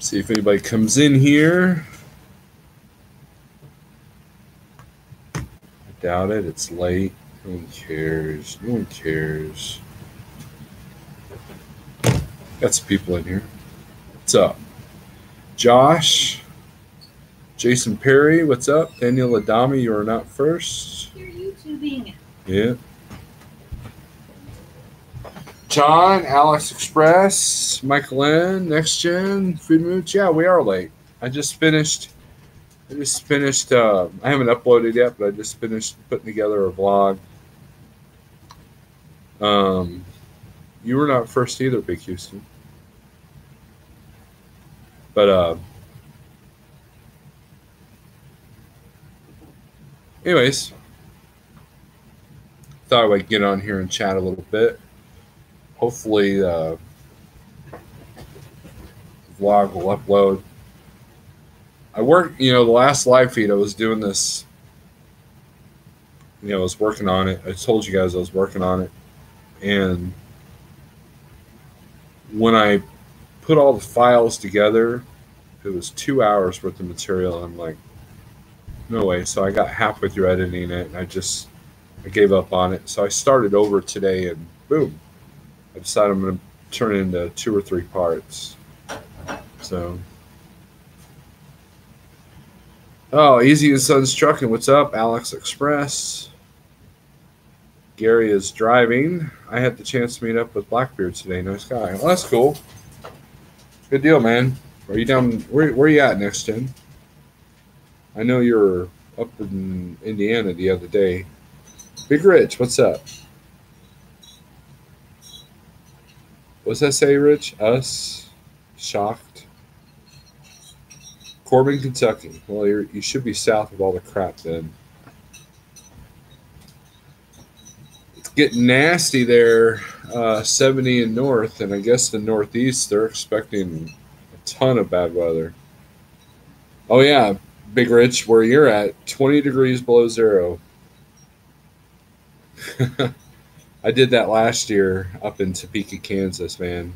See if anybody comes in here. I doubt it. It's late. No one cares. No one cares. Got some people in here. What's up? Josh. Jason Perry, what's up? Daniel Adami, you are not first. You're YouTubing. Yeah. John, Alex Express, Michael N, Next Gen, Food Mooch. Yeah, we are late. I just finished. I haven't uploaded yet, but I just finished putting together a vlog. You were not first either, Big Houston. But anyways, thought I would get on here and chat a little bit. Hopefully, the vlog will upload. I worked, the last live feed, I was doing this, I was working on it. I told you guys I was working on it. And when I put all the files together, it was 2 hours worth of material. I'm like, no way. So I got halfway through editing it, and I gave up on it. So I started over today, and boom, I decided I'm going to turn it into 2 or 3 parts. So, Easy and Sons Trucking. What's up, Alex Express? Gary is driving. I had the chance to meet up with Blackbeard today. Nice guy. Well, that's cool. Good deal, man. Are you down? Where are you at, Next Gen? I know you were up in Indiana the other day. Big Rich, what's up? What's that say, Rich? Us? Shocked? Corbin, Kentucky. Well, you should be south of all the crap then. It's getting nasty there, 70 and north, and I guess the northeast, they're expecting a ton of bad weather. Oh, yeah, Big Rich, where you're at, 20 degrees below zero. I did that last year up in Topeka, Kansas, man.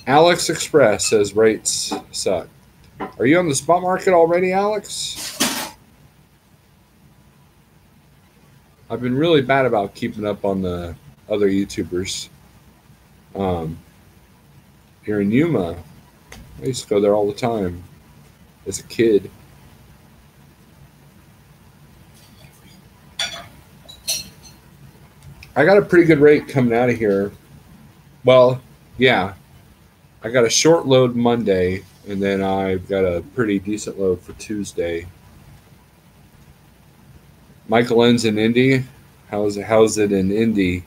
Alex Express says rates suck. Are you on the spot market already, Alex? I've been really bad about keeping up on the other YouTubers. Here in Yuma, I used to go there all the time as a kid. I got a pretty good rate coming out of here. Well, yeah. I got a short load Monday, and then I've got a pretty decent load for Tuesday. Michael N's in Indy. How's it in Indy?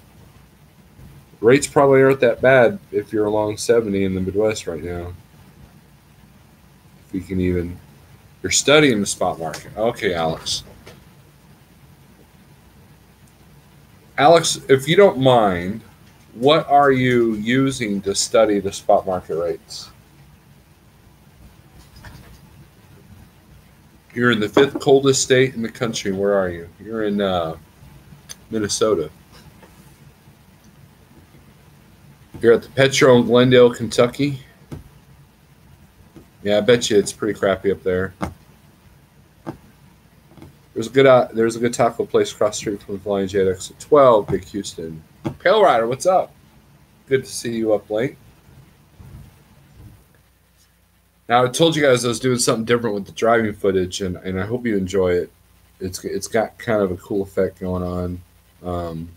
Rates probably aren't that bad if you're along 70 in the Midwest right now. If you can even... You're studying the spot market. Okay, Alex. Alex, if you don't mind, what are you using to study the spot market rates? You're in the 5th coldest state in the country. Where are you? You're in Minnesota. You're at the Petro in Glendale, Kentucky. Yeah, I bet you it's pretty crappy up there. There's a good taco place across the street from the Flying J exit 12, Big Houston. Pale Rider, what's up? Good to see you up late. Now, I told you guys I was doing something different with the driving footage, and I hope you enjoy it. It's got kind of a cool effect going on.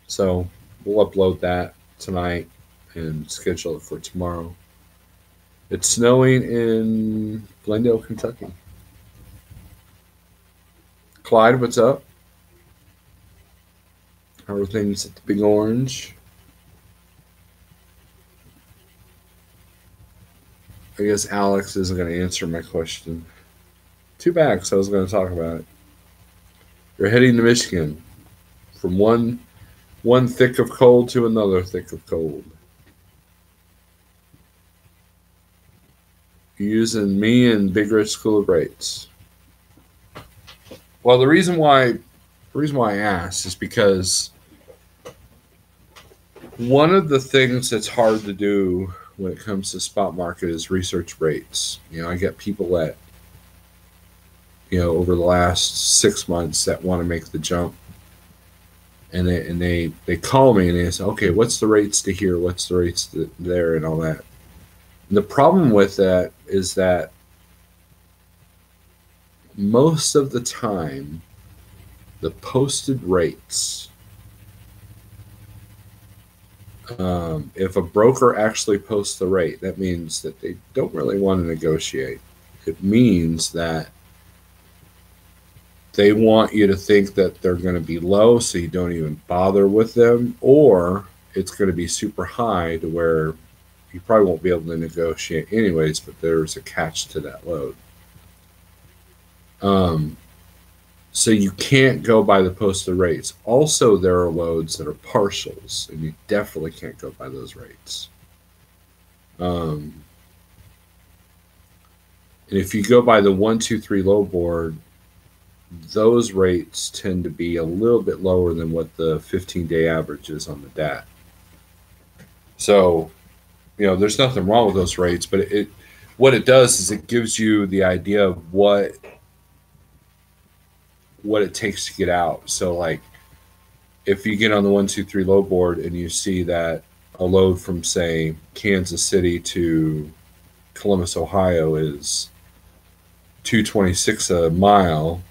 So we'll upload that tonight and schedule it for tomorrow. It's snowing in Glendale, Kentucky. Clyde, what's up? How are things at the Big Orange? I guess Alex isn't going to answer my question. Too bad, because I was going to talk about it. You're heading to Michigan from one thick of cold to another thick of cold. You're using me and Big Rich School of Rates. Well, the reason why I asked is because one of the things that's hard to do when it comes to spot market is research rates. I get people that, over the last 6 months that want to make the jump, and they call me and they say, okay, what's the rates to here? What's the rates to there and all that? And the problem with that is that most of the time, the posted rates, if a broker actually posts the rate, that means that they don't really want to negotiate. It means that they want you to think that they're going to be low, so you don't even bother with them, or it's going to be super high to where you probably won't be able to negotiate anyways, but there's a catch to that load. So you can't go by the posted rates. Also, there are loads that are partials, and you definitely can't go by those rates. And if you go by the 1, 2, 3 low board, those rates tend to be a little bit lower than what the 15-day average is on the DAT. So, there's nothing wrong with those rates, but what it does is it gives you the idea of what it takes to get out. So, like, if you get on the 1, 2, 3 low board and you see that a load from, say, Kansas City to Columbus, Ohio is $2.26 a mile,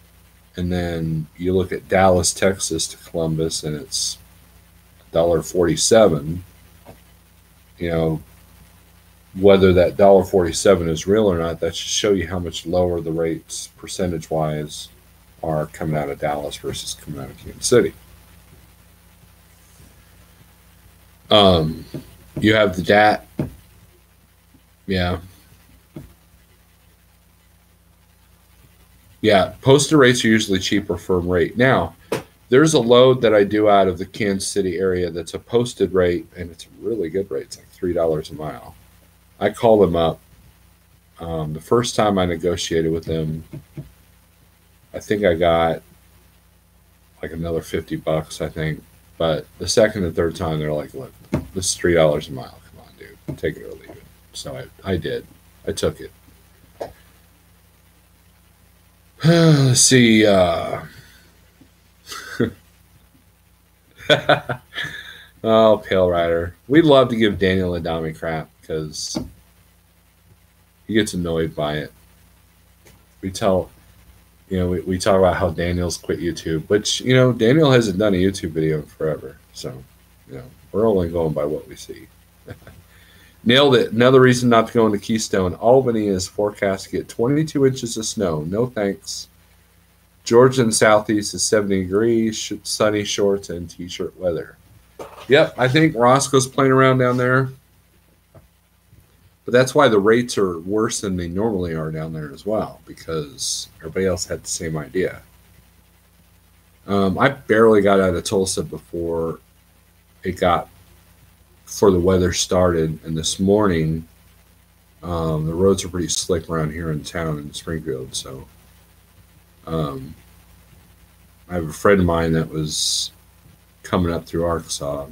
and then you look at Dallas, Texas to Columbus, and it's $1.47, whether that $1.47 is real or not, that should show you how much lower the rates percentage-wise are coming out of Dallas versus coming out of Kansas City. You have the DAT. Yeah. Yeah, posted rates are usually cheaper firm rate. Now, there's a load that I do out of the Kansas City area that's a posted rate, and it's a really good rate. It's like $3 a mile. I call them up. The first time I negotiated with them, I think I got like another $50, I think. But the second and third time, they're like, look, this is $3 a mile. Come on, dude. Take it or leave it. So I did. I took it. Let's see. Oh, Pale Rider. We'd love to give Daniel Adami crap because he gets annoyed by it. We talk about how Daniel's quit YouTube, which, Daniel hasn't done a YouTube video in forever. So, we're only going by what we see. Nailed it. Another reason not to go into Keystone. Albany is forecast to get 22 inches of snow. No thanks. Georgia and Southeast is 70 degrees, sunny shorts, and t-shirt weather. Yep, I think Roscoe's playing around down there. But that's why the rates are worse than they normally are down there as well, because everybody else had the same idea. I barely got out of Tulsa before the weather started, and this morning the roads are pretty slick around here in town in Springfield. So I have a friend of mine that was coming up through Arkansas.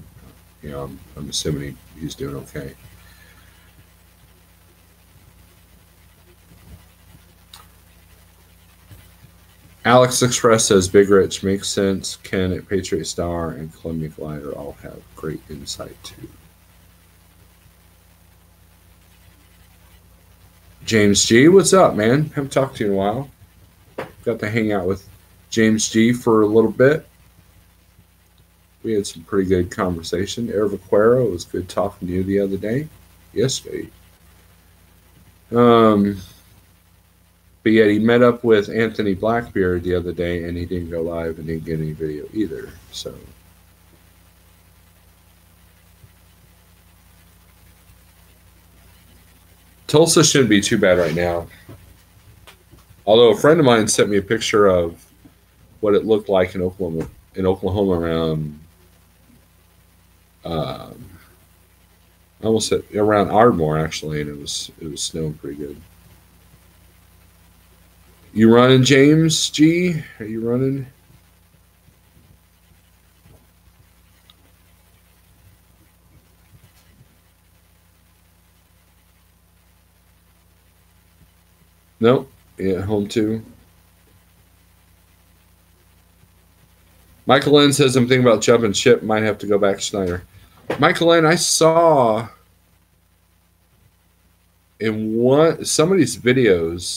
I'm assuming he's doing okay. Alex Express says Big Rich makes sense. Ken at Patriot Star and Columbia Glider all have great insight too. James G, what's up, man? Haven't talked to you in a while. Got to hang out with James G for a little bit. We had some pretty good conversation. Ervaquero, it was good talking to you the other day. Yesterday. But yet he met up with Anthony Blackbeard the other day, and he didn't go live and didn't get any video either. So Tulsa shouldn't be too bad right now. Although a friend of mine sent me a picture of what it looked like in Oklahoma around almost around Ardmore actually, and it was snowing pretty good. You running, James G? Are you running? Nope. Yeah, home two. Michael Lynn says I'm thinking about jumping ship. Might have to go back to Schneider. Michael Lynn, I saw in one somebody's video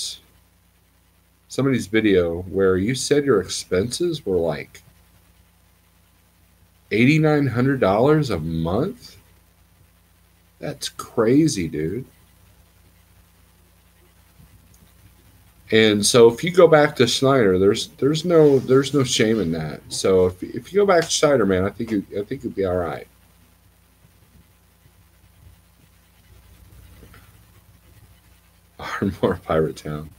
where you said your expenses were like $8,900 a month. That's crazy, dude. And so if you go back to Schneider, there's no shame in that. So if you go back to Schneider, man, I think you'd be all right. Ardmore Pirate Town.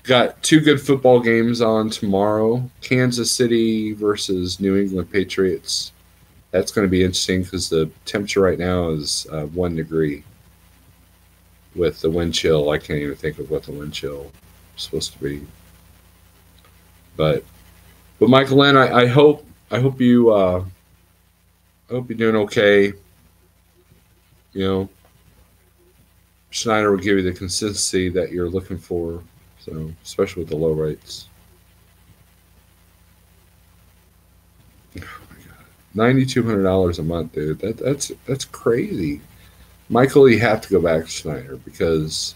Got two good football games on tomorrow. Kansas City versus New England Patriots. That's going to be interesting because the temperature right now is 1 degree. With the wind chill, I can't even think of what the wind chill is supposed to be. But Michael Lynn, I hope you I hope you're doing okay. You know, Schneider will give you the consistency that you're looking for. So especially with the low rates. Oh my God, $9,200 a month, dude. That's crazy. Michael, you have to go back to Schneider because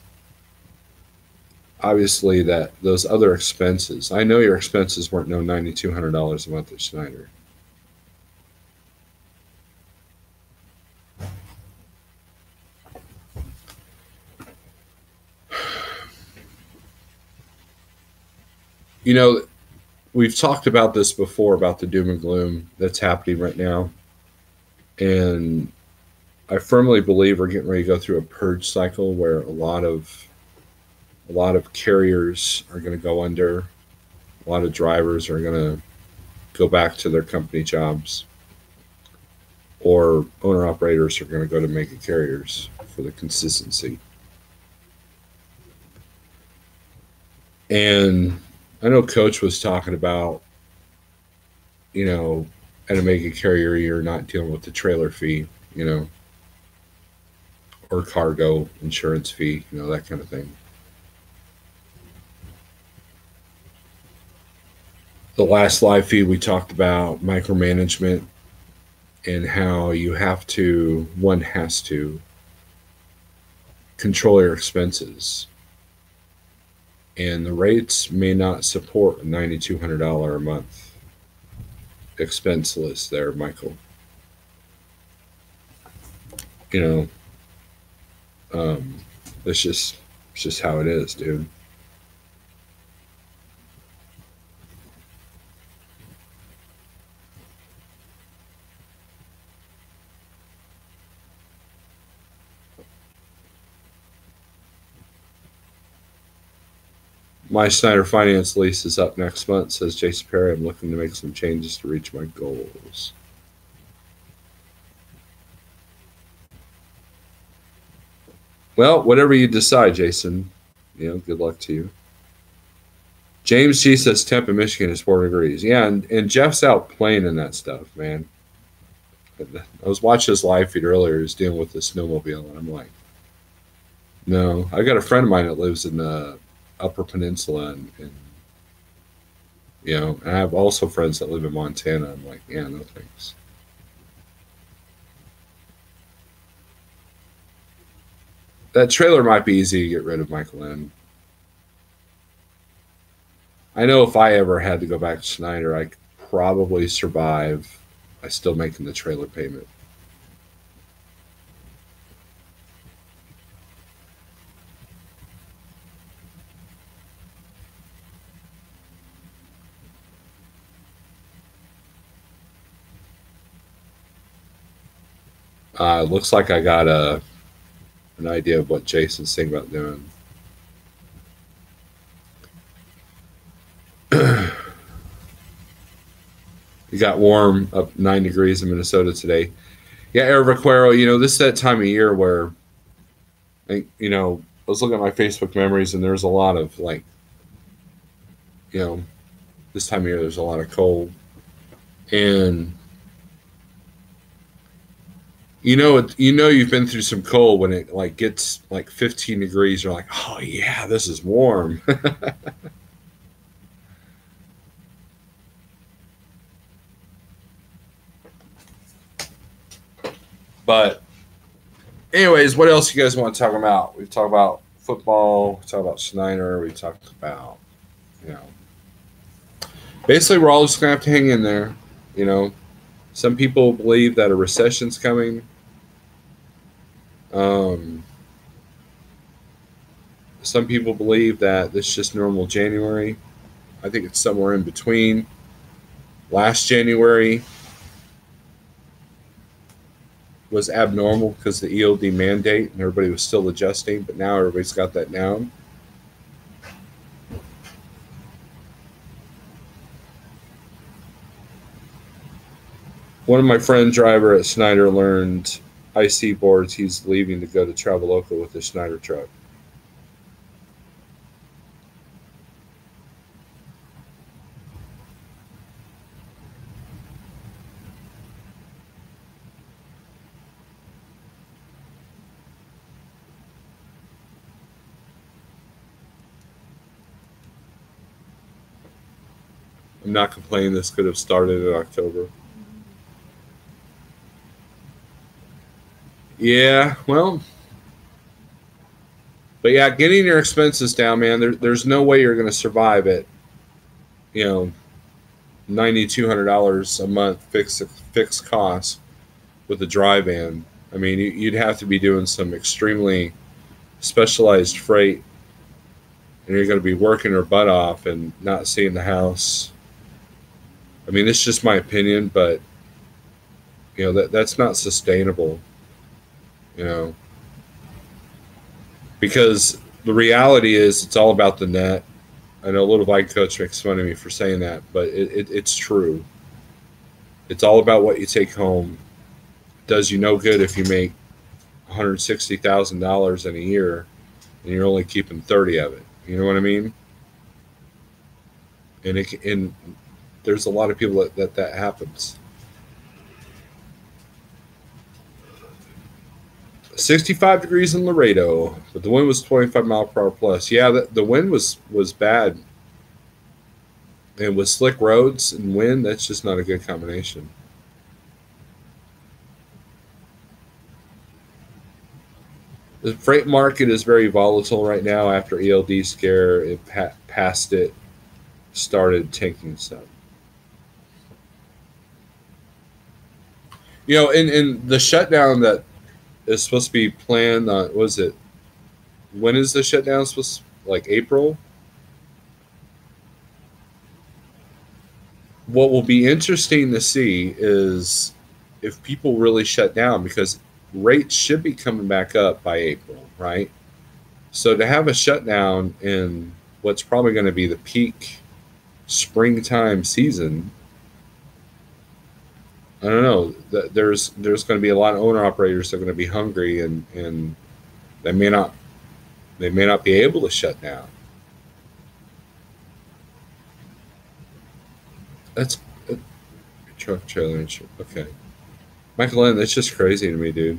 obviously that those other expenses. I know your expenses weren't no $9,200 a month at Schneider. You know, we've talked about this before about the doom and gloom that's happening right now, and I firmly believe we're getting ready to go through a purge cycle where a lot of carriers are going to go under. A lot of drivers are going to go back to their company jobs, or owner operators are going to go to mega carriers for the consistency. And I know Coach was talking about, you know, at a mega carrier, you're not dealing with the trailer fee, or cargo insurance fee, that kind of thing. The last live feed we talked about micromanagement and how one has to control your expenses. And the rates may not support a $9,200 a month expense list there, Michael. It's just how it is, dude. My Schneider Finance lease is up next month, says Jason Perry. I'm looking to make some changes to reach my goals. Well, whatever you decide, Jason, good luck to you. James G says temp in Michigan is 4 degrees. Yeah, and Jeff's out playing in that stuff, man. I was watching his live feed earlier. He's dealing with the snowmobile, and I'm like, no. I got a friend of mine that lives in the Upper Peninsula, and and I have also friends that live in Montana. I'm like, yeah, no thanks. That trailer might be easy to get rid of, Michael Lynn. I know if I ever had to go back to Schneider, I could probably survive by still making the trailer payment. Looks like I got an idea of what Jason's thinking about doing. It got warm, up 9 degrees in Minnesota today. Yeah, Air Vaquero, this is that time of year where, I was looking at my Facebook memories and there's a lot of this time of year there's a lot of cold. And You've been through some cold when it like gets like 15 degrees. You're like, oh yeah, this is warm. But anyways, what else you guys want to talk about? We've talked about football. We talked about Snyder. We talked about you know basically we're all just gonna have to hang in there. You know, some people believe that a recession's coming. Um, some people believe that this is just normal January. I think it's somewhere in between. Last January was abnormal because of the ELD mandate and everybody was still adjusting, but now everybody's got that down. One of my friend driver at Snyder learned IC boards. He's leaving to go to Traveloka with the Snyder truck. I'm not complaining. This could have started in October. Yeah, well, but yeah, getting your expenses down, man. There's no way you're going to survive it. You know, $9,200 a month fixed cost with a dry van. I mean, you'd have to be doing some extremely specialized freight, and you're going to be working your butt off and not seeing the house. I mean, it's just my opinion, but that's not sustainable. You know, because the reality is it's all about the net. I know a little bike coach makes fun of me for saying that, but it's true. It's all about what you take home. It does you no good if you make $160,000 in a year and you're only keeping 30 of it. You know what I mean? And there's a lot of people that happens. 65 degrees in Laredo, but the wind was 25 mph plus. Yeah, the wind was bad, and with slick roads and wind, that's just not a good combination. The freight market is very volatile right now. After ELD scare, it passed it, started tanking some. In the shutdown that is supposed to be planned on, was it, when is the shutdown supposed to, like April? What will be interesting to see is if people really shut down, because rates should be coming back up by April, right? So to have a shutdown in what's probably going to be the peak springtime season, I don't know. There's going to be a lot of owner operators that are going to be hungry, and they may not be able to shut down. That's truck trailer insurance. Okay, Michael Lynn, that's just crazy to me, dude.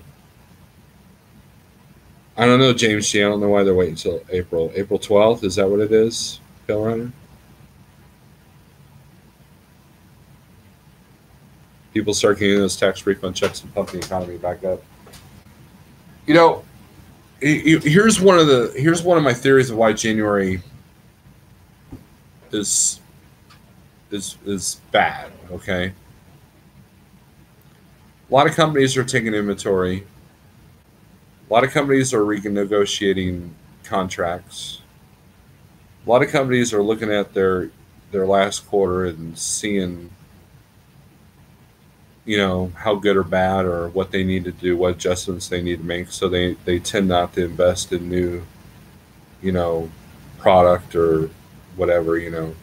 I don't know, James G. I don't know why they're waiting until April. April 12th, is that what it is, Phil Runner? People start getting those tax refund checks and pump the economy back up. You know, here's one of my theories of why January is is bad. Okay, a lot of companies are taking inventory. A lot of companies are renegotiating contracts. A lot of companies are looking at their last quarter and seeing how good or bad or what they need to do, what adjustments they need to make. So they tend not to invest in new you know product or whatever. In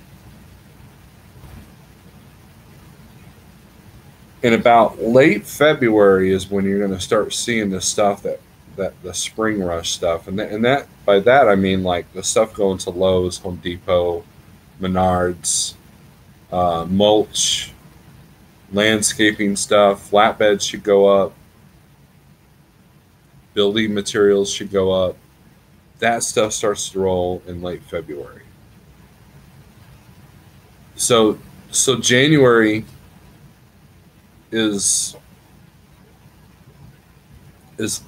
about late February is when you're going to start seeing the stuff that the spring rush stuff, and that by that I mean like the stuff going to Lowe's, Home Depot, Menards, mulch, landscaping stuff. Flatbeds should go up. building materials should go up. That stuff starts to roll in late February. So January is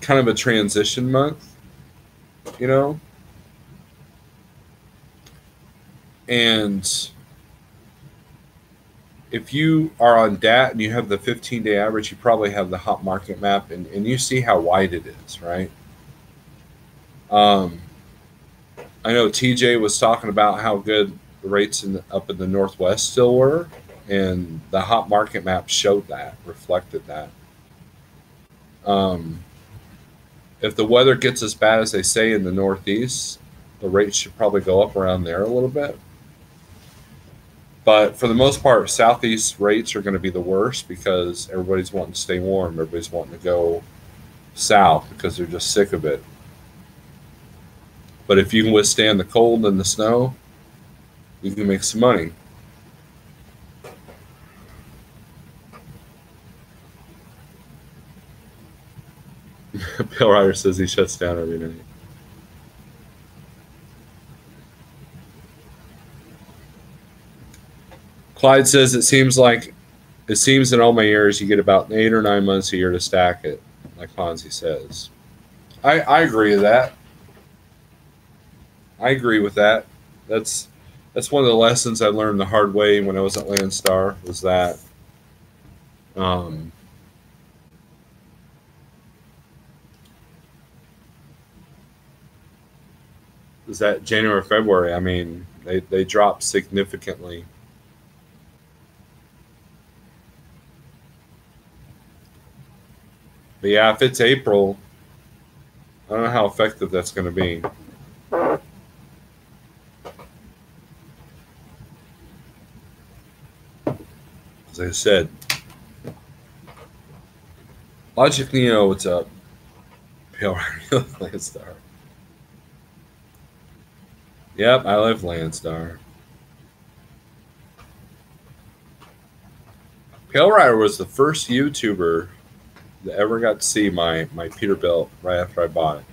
kind of a transition month, you know? And if you are on DAT and you have the 15-day average, you probably have the hot market map, and you see how wide it is, right? I know TJ was talking about how good the rates up in the Northwest still were, and the hot market map showed that, reflected that. If the weather gets as bad as they say in the Northeast, the rates should probably go up around there a little bit. But for the most part, Southeast rates are going to be the worst because everybody's wanting to stay warm. Everybody's wanting to go south because they're just sick of it. But if you can withstand the cold and the snow, you can make some money. Pale Rider says he shuts down every night. Clyde says it seems in all my years you get about 8 or 9 months a year to stack it, like Ponzi says. I agree with that. I agree with that. That's one of the lessons I learned the hard way when I was at Landstar, was that January, February, I mean, they dropped significantly. But yeah, if it's April, I don't know how effective that's going to be. As I said, Logic Neo, what's up? Pale Rider, Landstar. Yep, I love Landstar. Pale Rider was the first YouTuber that ever got to see my Peterbilt right after I bought it.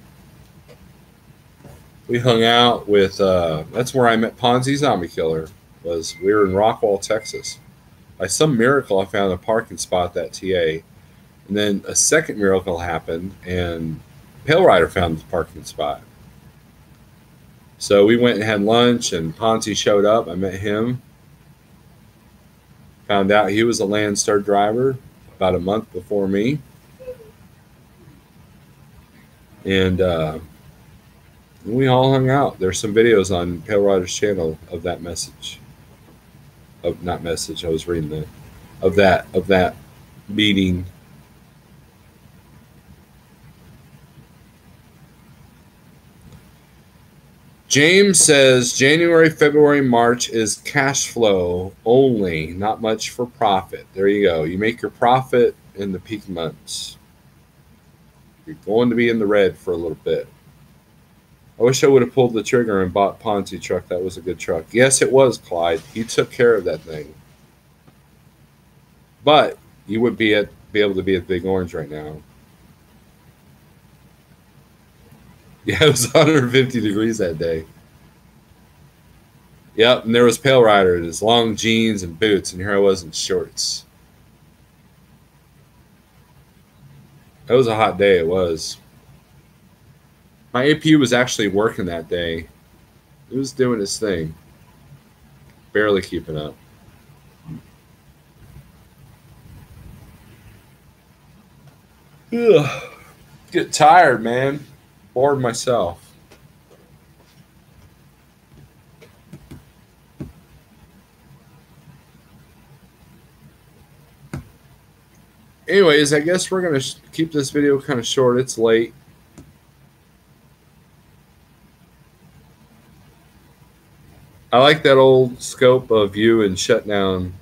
We hung out with, that's where I met Ponzi Zombie Killer. We were in Rockwall, Texas. By some miracle, I found a parking spot at that TA. And then a second miracle happened, and Pale Rider found the parking spot. So we went and had lunch, and Ponzi showed up. I met him. Found out he was a Landstar driver about a month before me. And we all hung out. There's some videos on Pale Rider's channel of that message. Not message, I was reading of that meeting. James says January, February, March is cash flow only, not much for profit. There you go. You make your profit in the peak months. You're going to be in the red for a little bit. I wish I would have pulled the trigger and bought Ponzi truck. That was a good truck. Yes, it was, Clyde. He took care of that thing. But you would be able to be at Big Orange right now. Yeah, it was 150 degrees that day. Yep, and there was Pale Rider in his long jeans and boots, and here I was in shorts. It was a hot day, it was. My APU was actually working that day. It was doing its thing. Barely keeping up. Ugh. Get tired, man. Bored myself. Anyways, I guess we're going to keep this video kind of short. It's late. I like that old scope of you and Shutdown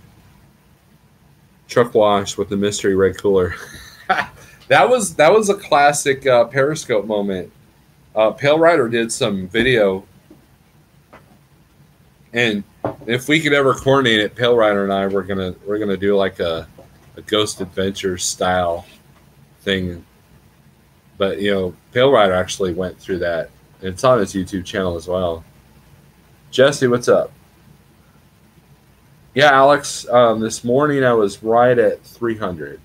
truck wash with the mystery red cooler. That was a classic Periscope moment. Pale Rider did some video, and if we could ever coordinate it, Pale Rider and I we're gonna do like a Ghost Adventures style thing. But Pale Rider actually went through that. It's on his YouTube channel as well. Jesse, what's up? Yeah, Alex. This morning I was right at 300.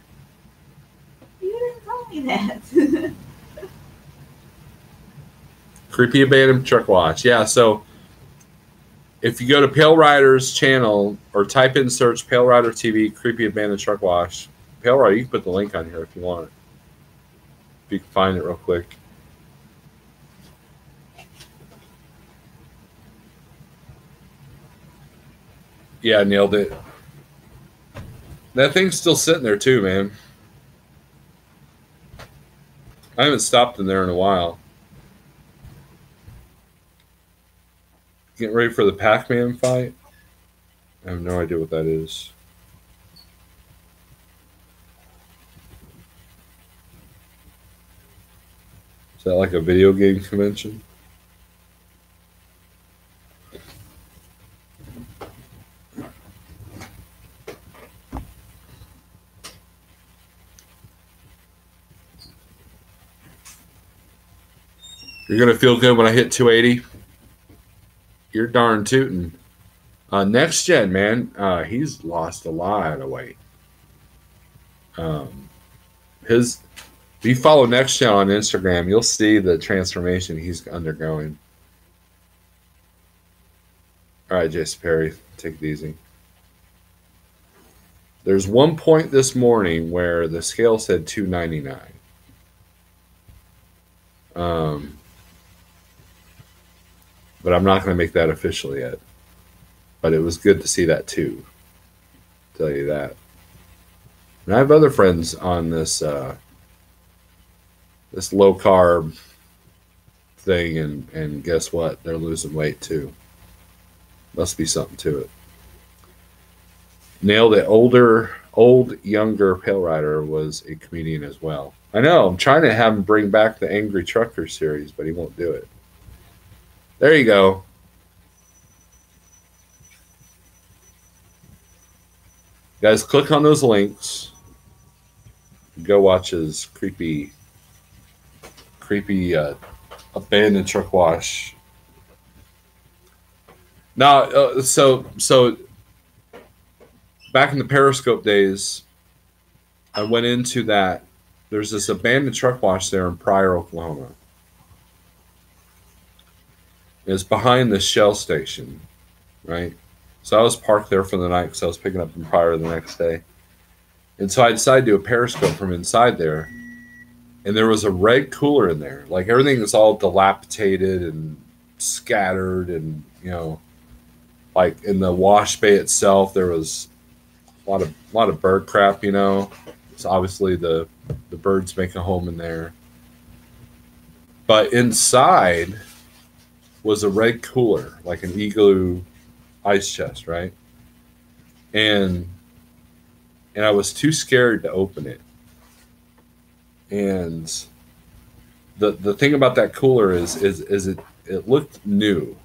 You didn't tell me that. Creepy Abandoned Truck Wash. Yeah, so if you go to Pale Rider's channel or type in search Pale Rider TV Creepy Abandoned Truck Wash, Pale Rider, you can put the link on here if you want. If you can find it real quick. Yeah, nailed it. That thing's still sitting there too, man. I haven't stopped in there in a while. Getting ready for the Pac-Man fight? I have no idea what that is. Is that like a video game convention? You're going to feel good when I hit 280? You're darn tootin'. Next Gen, man, he's lost a lot of weight. If you follow Next Gen on Instagram, you'll see the transformation he's undergoing. All right, Jason Perry, take it easy. There's one point this morning where the scale said 299. But I'm not going to make that official yet. But it was good to see that too. I'll tell you that. And I have other friends on this this low carb thing, and guess what? They're losing weight too. Must be something to it. Nailed it. Old, younger Pale Rider was a comedian as well. I know. I'm trying to have him bring back the Angry Trucker series, but he won't do it. There you go. Guys, click on those links. Go watch his creepy abandoned truck wash. Now, so back in the Periscope days, I went into that. There's this abandoned truck wash there in Pryor, Oklahoma. It's behind the Shell station, right? So I was parked there for the night because I was picking up from Pryor the next day. And so I decided to do a Periscope from inside there. And there was a red cooler in there. Like everything was all dilapidated and scattered. And, like in the wash bay itself, there was a lot of bird crap, So obviously the birds make a home in there. But inside was a red cooler, like an Igloo ice chest, right? And I was too scared to open it. And the thing about that cooler is it looked newer.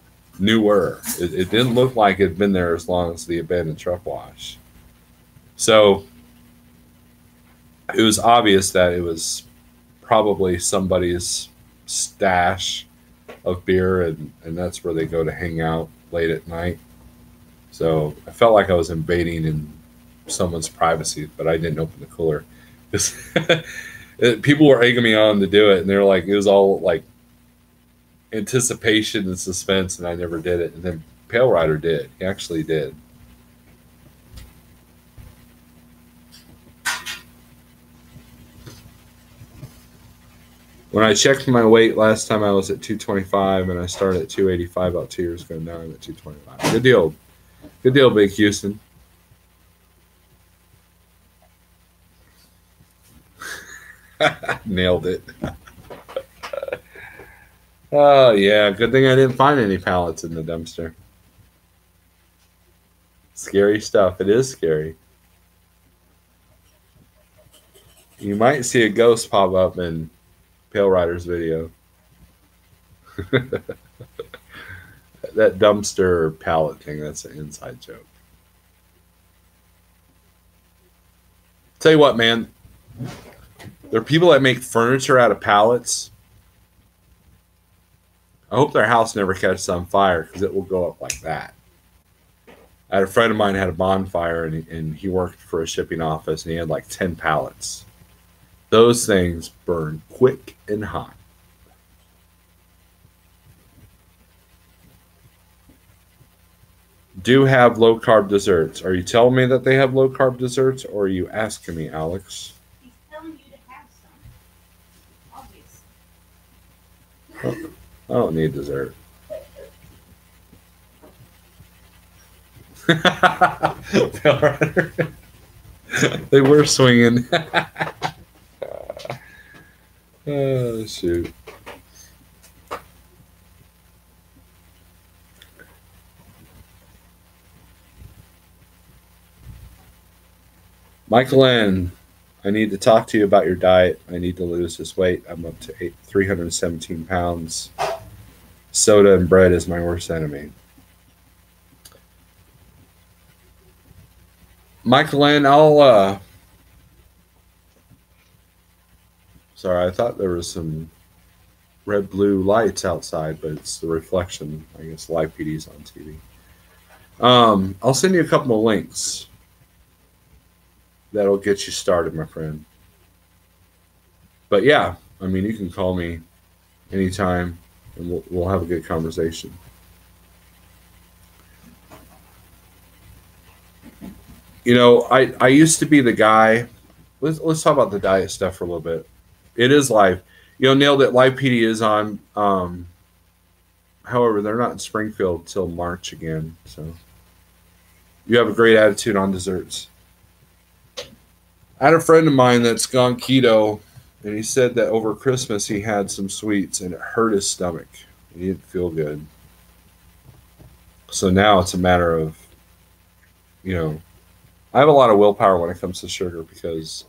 It didn't look like it had been there as long as the abandoned truck wash. So it was obvious that it was probably somebody's stash of beer, and that's where they go to hang out late at night. So I felt like I was invading in someone's privacy, but I didn't open the cooler. People were egging me on to do it, and they were like, it was all like anticipation and suspense, and I never did it. And then Pale Rider did. He actually did. When I checked my weight last time, I was at 225, and I started at 285 about 2 years ago. Now I'm at 225. Good deal. Good deal, Big Houston. Nailed it. Oh, yeah. Good thing I didn't find any pallets in the dumpster. Scary stuff. It is scary. You might see a ghost pop up in Pale Rider's video. That dumpster pallet thing, that's an inside joke. Tell you what, man. There are people that make furniture out of pallets. I hope their house never catches on fire because it will go up like that. I had a friend of mine had a bonfire and he worked for a shipping office and he had like 10 pallets. Those things burn quick and hot. Do have low carb desserts. Are you telling me that they have low carb desserts or are you asking me, Alex? He's telling you to have some. Obvious. I don't need dessert. They were swinging. Oh, shoot. Michael N., I need to talk to you about your diet. I need to lose this weight. I'm up to 317 pounds. Soda and bread is my worst enemy. Michael N., sorry, I thought there was some red blue lights outside, but it's the reflection. I guess Live PD's on TV. I'll send you a couple of links. That'll get you started, my friend. But yeah, I mean, you can call me anytime and we'll have a good conversation. You know, I used to be the guy. Let's talk about the diet stuff for a little bit. It is live. You know, nailed it. Live PD is on. However, they're not in Springfield till March again. So you have a great attitude on desserts. I had a friend of mine that's gone keto, and he said that over Christmas he had some sweets and it hurt his stomach. He didn't feel good. So now it's a matter of, you know, I have a lot of willpower when it comes to sugar because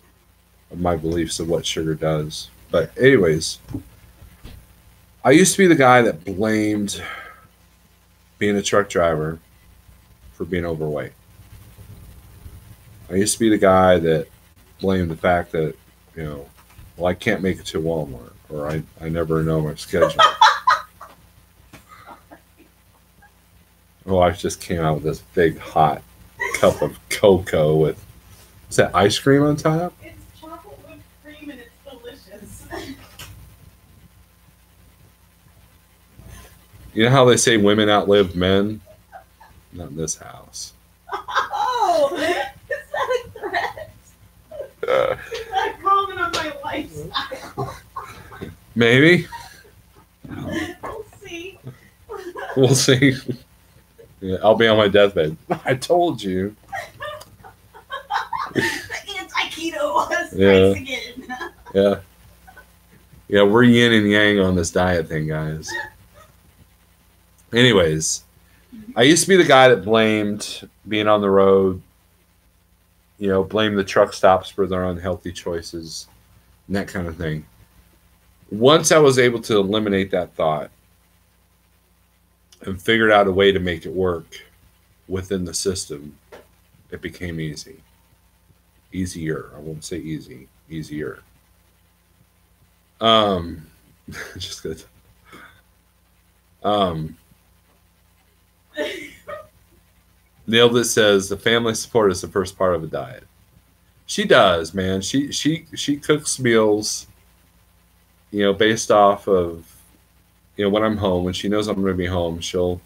of my beliefs of what sugar does. But anyways, I used to be the guy that blamed being a truck driver for being overweight. I used to be the guy that blamed the fact that, you know, well, I can't make it to Walmart or I never know my schedule. Oh, I just came out with this big hot cup of cocoa with, is that ice cream on top? It's chocolate whipped cream and it's delicious. You know how they say women outlive men? Not in this house. Oh, is that a threat? Is that a comment on my lifestyle? Maybe. We'll see. We'll see. Yeah, I'll be on my deathbed. I told you. The anti-keto was Yeah. nice again. Yeah. Yeah, we're yin and yang on this diet thing, guys. Anyways, I used to be the guy that blamed being on the road, you know, blame the truck stops for their unhealthy choices and that kind of thing. Once I was able to eliminate that thought and figured out a way to make it work within the system, it became easy. Easier. I won't say easy. Easier. Just good. Nailed it says the family support is the first part of a diet. She does, man. She cooks meals, you know, based off of, you know, when I'm home, when she knows I'm going to be home, she'll,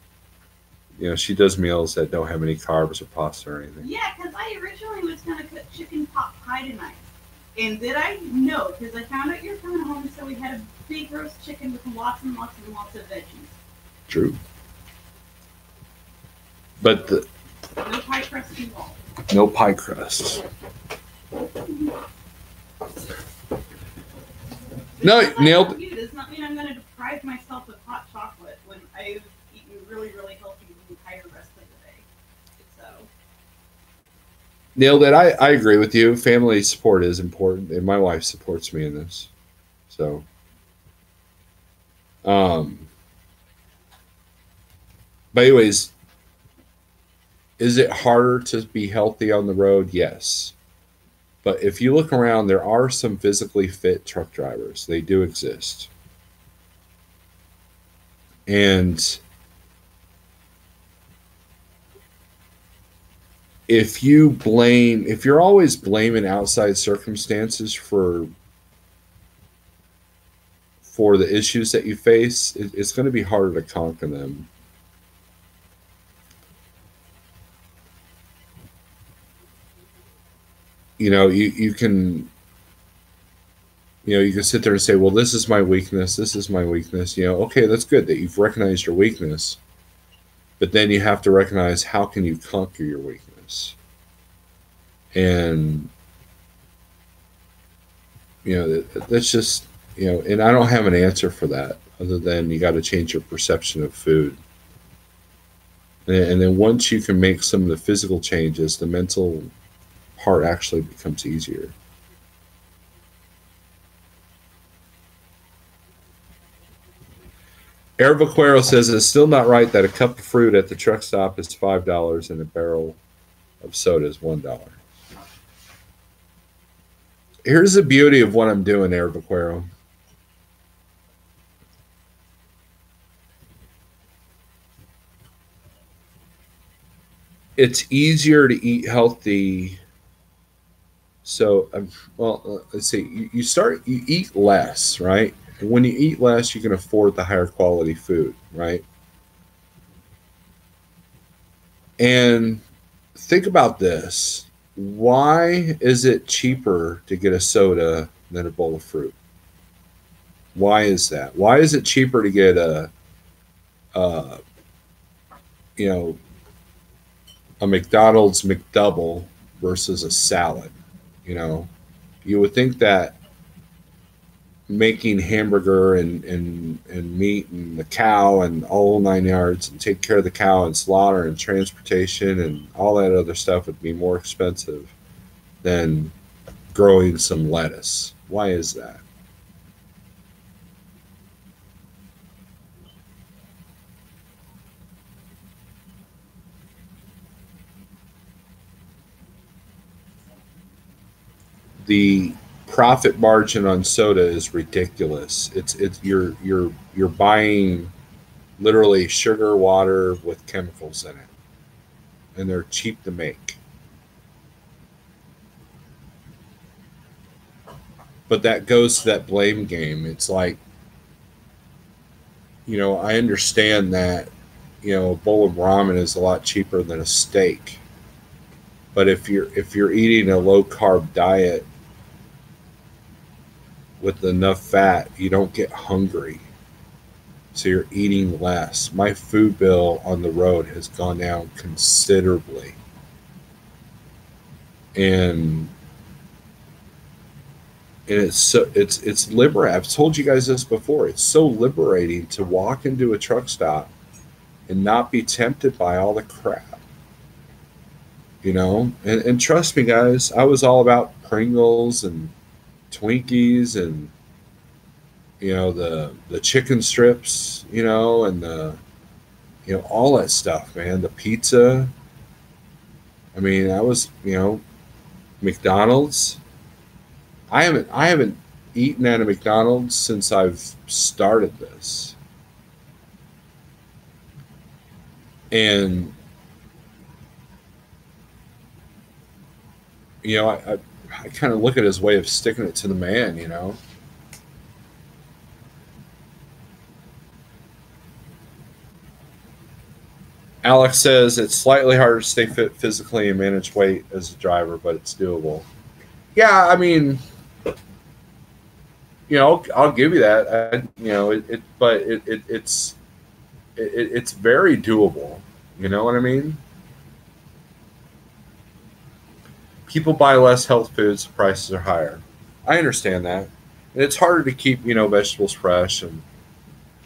you know, she does meals that don't have any carbs or pasta or anything. Yeah, because I originally was going to cook chicken pot pie tonight. And did I? No, because I found out you're coming home, so we had a big roast chicken with lots and lots and lots of veggies. True. But No pie crust involved. no pie crust. No, Because I nailed. love you does not mean I'm going to deprive myself of hot chocolate when I've eaten really, really healthy the entire rest of the day. So. Nailed it. I agree with you. Family support is important, and my wife supports me in this. So, but anyways, is it harder to be healthy on the road? Yes. But if you look around, there are some physically fit truck drivers. They do exist. And if you're always blaming outside circumstances for the issues that you face, it's going to be harder to conquer them. You can you can sit there and say, well, this is my weakness, this is my weakness. Okay, that's good that you've recognized your weakness, but then you have to recognize, how can you conquer your weakness? And that's just, and I don't have an answer for that, other than you got to change your perception of food. And then once you can make some of the physical changes, the mental part actually becomes easier. Air Vaquero says it's still not right that a cup of fruit at the truck stop is $5 and a barrel of soda is $1. Here's the beauty of what I'm doing, Air Vaquero. It's easier to eat healthy. So, well, let's see. You eat less, right? And when you eat less, you can afford the higher quality food, right? And think about this. Why is it cheaper to get a soda than a bowl of fruit? Why is that? Why is it cheaper to get a a McDonald's McDouble versus a salad? You would think that making hamburger and meat and the cow and all 9 yards, and take care of the cow and slaughter and transportation and all that other stuff would be more expensive than growing some lettuce. Why is that? The profit margin on soda is ridiculous. You're buying literally sugar water with chemicals in it, and they're cheap to make. But that goes to that blame game. It's like, I understand that, a bowl of ramen is a lot cheaper than a steak. But if you're eating a low carb diet with enough fat, you don't get hungry. So you're eating less. My food bill on the road has gone down considerably. And it's liberating. I've told you guys this before. It's so liberating to walk into a truck stop and not be tempted by all the crap. And trust me, guys, I was all about Pringles and Twinkies and the chicken strips, and the all that stuff, man. The pizza. I mean, I was, McDonald's. I haven't eaten at a McDonald's since I've started this. And I kind of look at his way of sticking it to the man. Alex says it's slightly harder to stay fit physically and manage weight as a driver, but it's doable. Yeah, I mean, I'll give you that. It's very doable. You know what I mean? People buy less health foods, the prices are higher. I understand that. And it's harder to keep, vegetables fresh, and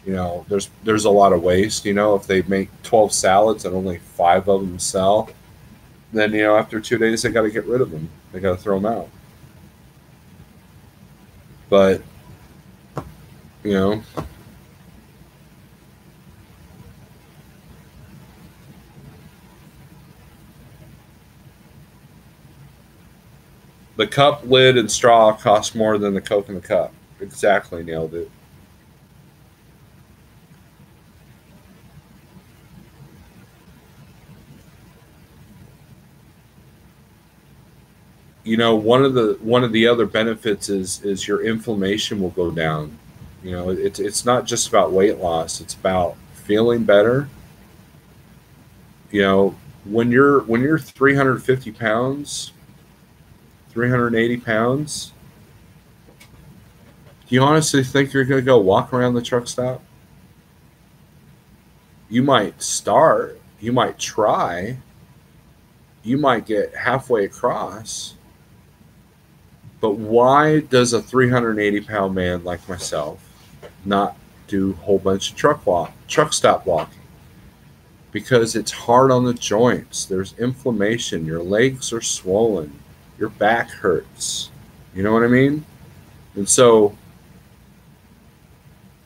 there's a lot of waste. If they make 12 salads and only 5 of them sell, then after 2 days they got to get rid of them. They got to throw them out. But you know, The cup lid and straw cost more than the Coke in the cup. Exactly, nailed it. You know, one of the other benefits is your inflammation will go down. You know, it's not just about weight loss, it's about feeling better. You know, when you're 350 pounds, 380 pounds, do you honestly think you're going to go walk around the truck stop? You might start, you might try, you might get halfway across, but why does a 380-pound man like myself not do a whole bunch of truck stop walking? Because it's hard on the joints. There's inflammation. Your legs are swollen. Your back hurts. You know what I mean? And so,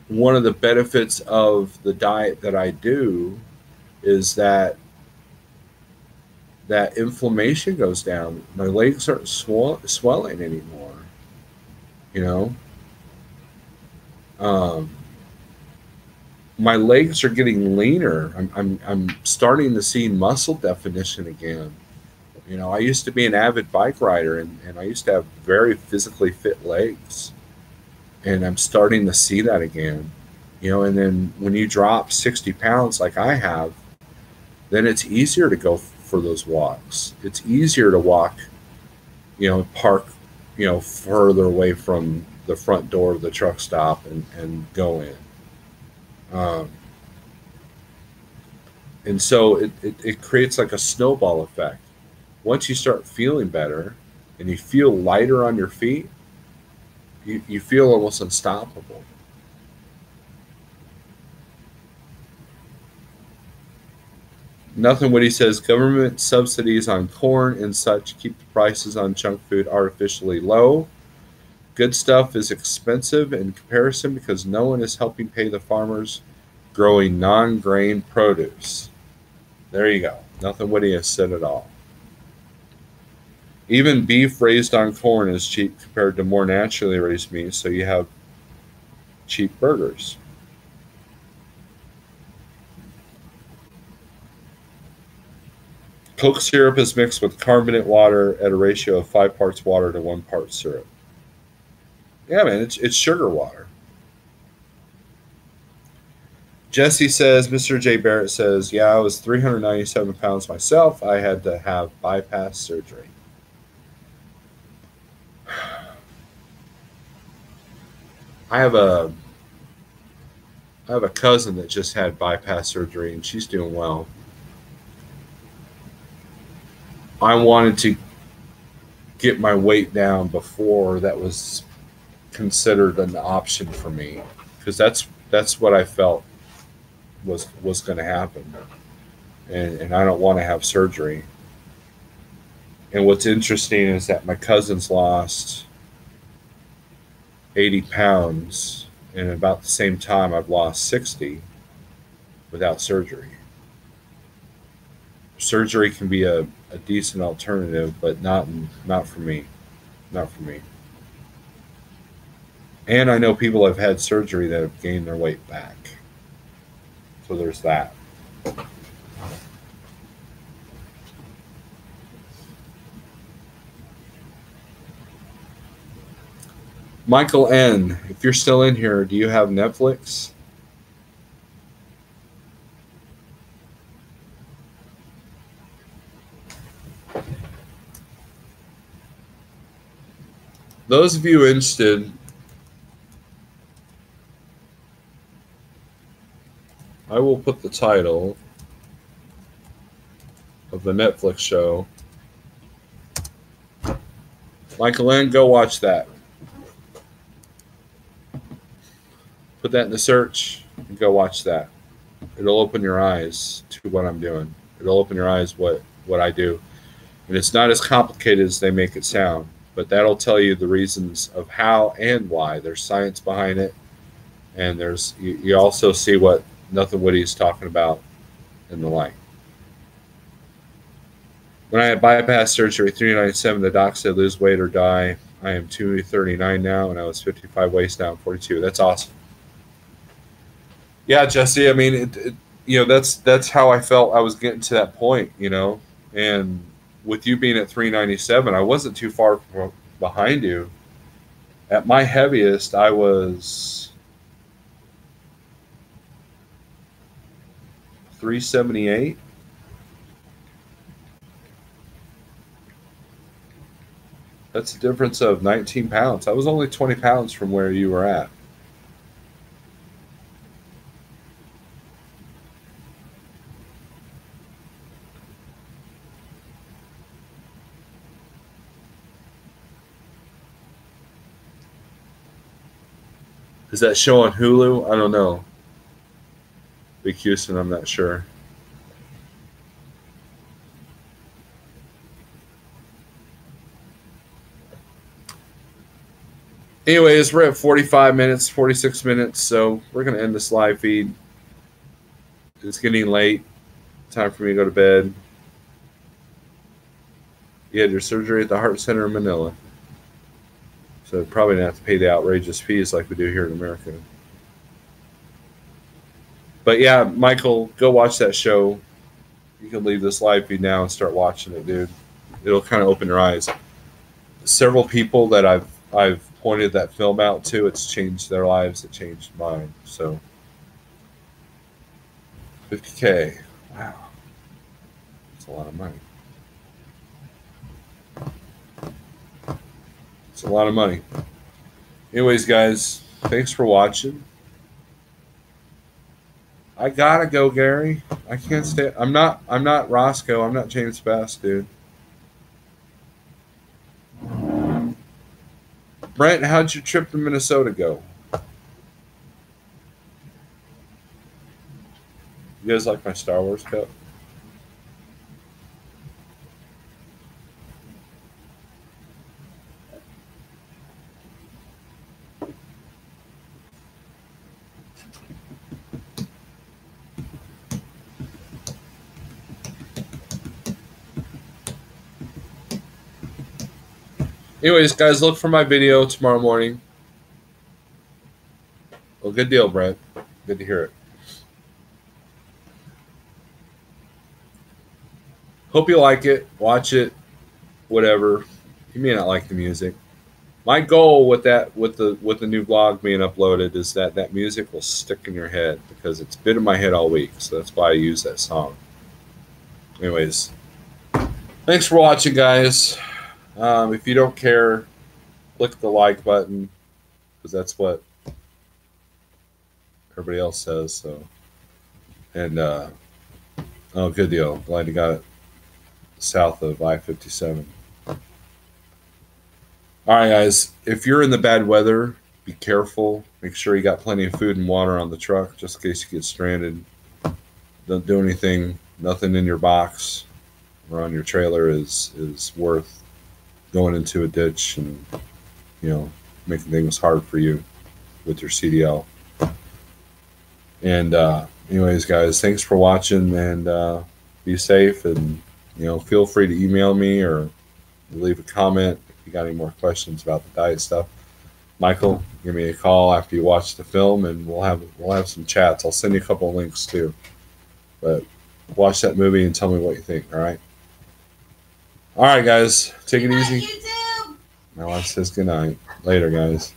one of the benefits of the diet that I do is that inflammation goes down. My legs aren't swelling anymore. You know, um, my legs are getting leaner. I'm starting to see muscle definition again. You know, I used to be an avid bike rider, and I used to have very physically fit legs, and I'm starting to see that again. You know, and then when you drop 60 pounds like I have, then it's easier to go for those walks. It's easier to walk, you know, park, you know, further away from the front door of the truck stop and go in. Um, and so it creates like a snowball effect. Once you start feeling better and you feel lighter on your feet, you feel almost unstoppable. Nothing what he says, government subsidies on corn and such keep the prices on junk food artificially low. Good stuff is expensive in comparison because no one is helping pay the farmers growing non grain produce. There you go. Nothing Woody has said at all. Even beef raised on corn is cheap compared to more naturally raised meat, so you have cheap burgers. Coke syrup is mixed with carbonate water at a ratio of 5 parts water to 1 part syrup. Yeah, man, it's sugar water. Jesse says, Mr. J. Barrett says, yeah, I was 397 pounds myself. I had to have bypass surgery. I have a cousin that just had bypass surgery and she's doing well. I wanted to get my weight down before that was considered an option for me because that's what I felt was going to happen, and I don't want to have surgery. And what's interesting is that my cousin's lost 80 pounds, and about the same time I've lost 60 without surgery. Surgery can be a decent alternative, but not for me. Not for me. And I know people have had surgery that have gained their weight back. So there's that. Michael N., if you're still in here, do you have Netflix? Those of you interested, I will put the title of the Netflix show. Michael N., go watch that. Put that in the search and go watch that. It'll open your eyes to what I'm doing. It'll open your eyes what I do. And it's not as complicated as they make it sound, but that'll tell you the reasons of how and why. There's science behind it, and you also see what Nothing Witty is talking about in the light. When I had bypass surgery, 397, the doc said lose weight or die. I am 239 now, and I was 55 waist down 42. That's awesome. Yeah, Jesse. I mean, that's how I felt. I was getting to that point, and with you being at 397, I wasn't too far behind you. At my heaviest, I was 378. That's a difference of 19 pounds. I was only 20 pounds from where you were at. Is that show on Hulu? I don't know. Big Houston, I'm not sure. Anyways, we're at 45 minutes, 46 minutes, so we're going to end this live feed. It's getting late. Time for me to go to bed. You had your surgery at the Heart Center in Manila. So probably not have to pay the outrageous fees like we do here in America. But yeah, Michael, go watch that show. You can leave this live feed now and start watching it, dude. It'll kind of open your eyes. Several people that I've pointed that film out to, it's changed their lives. It changed mine. So 50K. Wow. That's a lot of money. It's a lot of money. Anyways, guys, thanks for watching. I gotta go, Gary. I can't stay. I'm not Roscoe. I'm not James Best, dude. Brent, how'd your trip to Minnesota go? You guys like my Star Wars cup? Anyways, guys, look for my video tomorrow morning. Well, good deal, Brent. Good to hear it. Hope you like it. Watch it. Whatever. You may not like the music. My goal with the new vlog being uploaded is that music will stick in your head because it's been in my head all week. So that's why I use that song. Anyways, thanks for watching, guys. If you don't care, click the like button because that's what everybody else says. So, and oh, good deal. Glad you got it south of I-57. All right, guys. If you're in the bad weather, be careful. Make sure you got plenty of food and water on the truck just in case you get stranded. Don't do anything. Nothing in your box or on your trailer is worth going into a ditch and, making things hard for you with your CDL. And anyways, guys, thanks for watching and be safe and, feel free to email me or leave a comment if you got any more questions about the diet stuff. Michael, give me a call after you watch the film and we'll have some chats. I'll send you a couple of links too. But watch that movie and tell me what you think, all right? All right, guys. Take it easy. YouTube. My wife says good night. Later, guys.